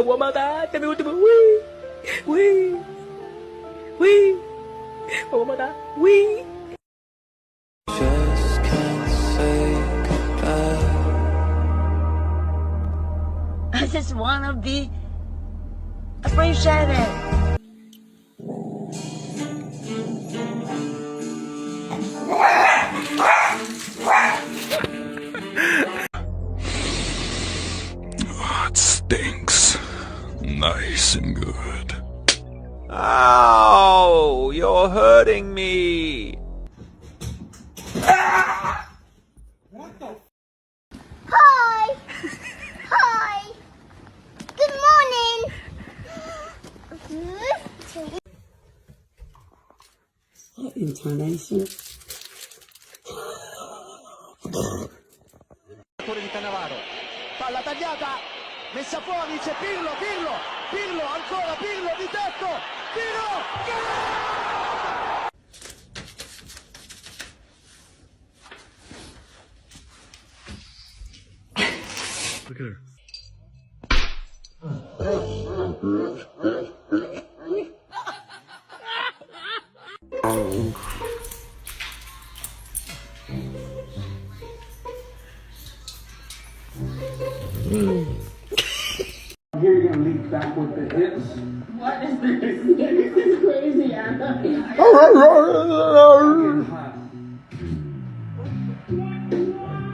voy a matar, este es mi último. Uy, uy, uy, me voy a matar. Uy. Just can't say goodbye. I just wanna be appreciated. It stinks. Nice and good. Ow! You're hurting me! Hi! Hi! Good morning! What intonation? Di Cannavaro, palla tagliata, messa fuori, c'è Pirlo, ancora Pirlo di tetto, tiro, Look at her. Here you're gonna leap back with the hips. What is this? This is crazy, Anna.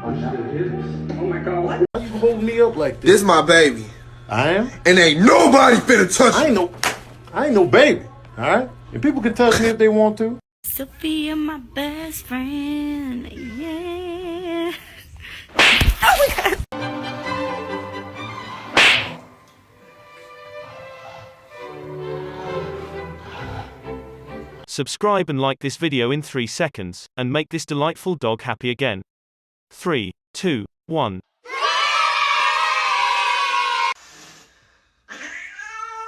Punch the hips. Oh my god. What? Why you hold me up like this? This my baby. I am? And ain't nobody finna touch I me. ain't no baby, alright? And people can touch me if they want to. Sophia, my best friend, yeah. Subscribe and like this video in 3 seconds, and make this delightful dog happy again. 3, 2, 1.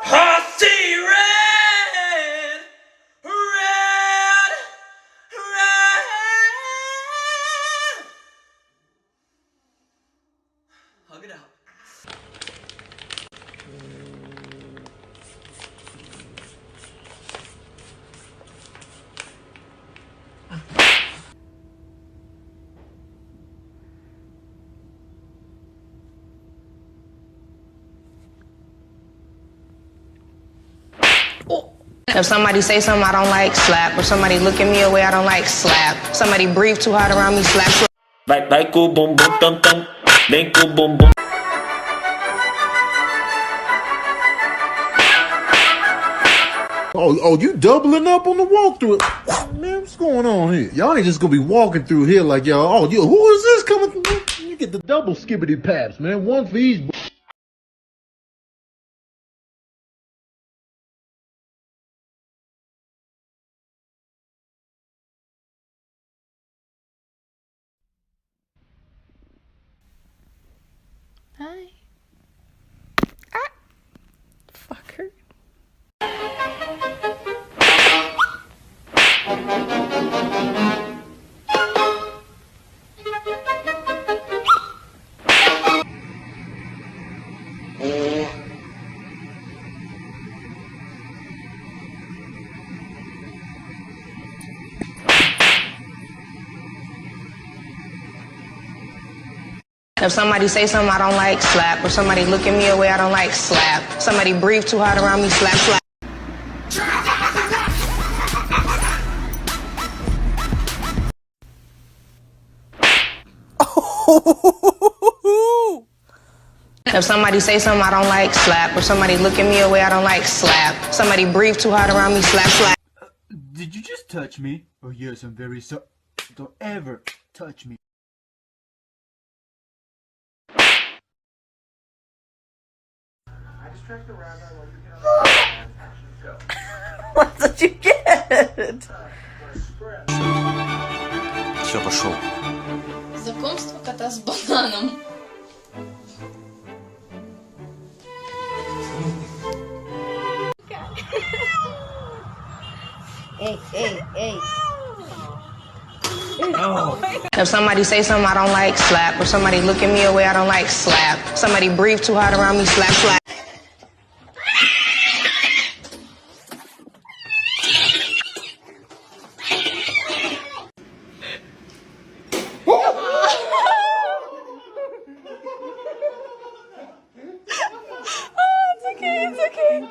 I see red, red, red. Hug it out. If somebody say something I don't like, slap. If somebody look at me a way I don't like, slap. Somebody breathe too hard around me, slap, slap. Like boom boom dum dum, then boom boom boom. Oh, you doubling up on the walkthrough? Man, what's going on here? Y'all ain't just gonna be walking through here like y'all. Oh, who is this coming through? You get the double skibbity paps, man. One for each. Hi. Ah. Fucker. If somebody say something I don't like, slap. If somebody look at me a way I don't like, slap. Somebody breathe too hard around me, slap, slap. If somebody say something I don't like, slap. If somebody look at me a way I don't like, slap. Somebody breathe too hard around me, slap, slap. Did you just touch me? Oh yes, I'm very sorry. Don't ever touch me. I just tracked the rabbi while you get on the action. Go. What did you get? Все, пошел. Знакомство кота с бананом. Hey. If somebody say something I don't like, slap. If somebody look at me a way I don't like, slap. Somebody breathe too hard around me, slap, slap. Okay.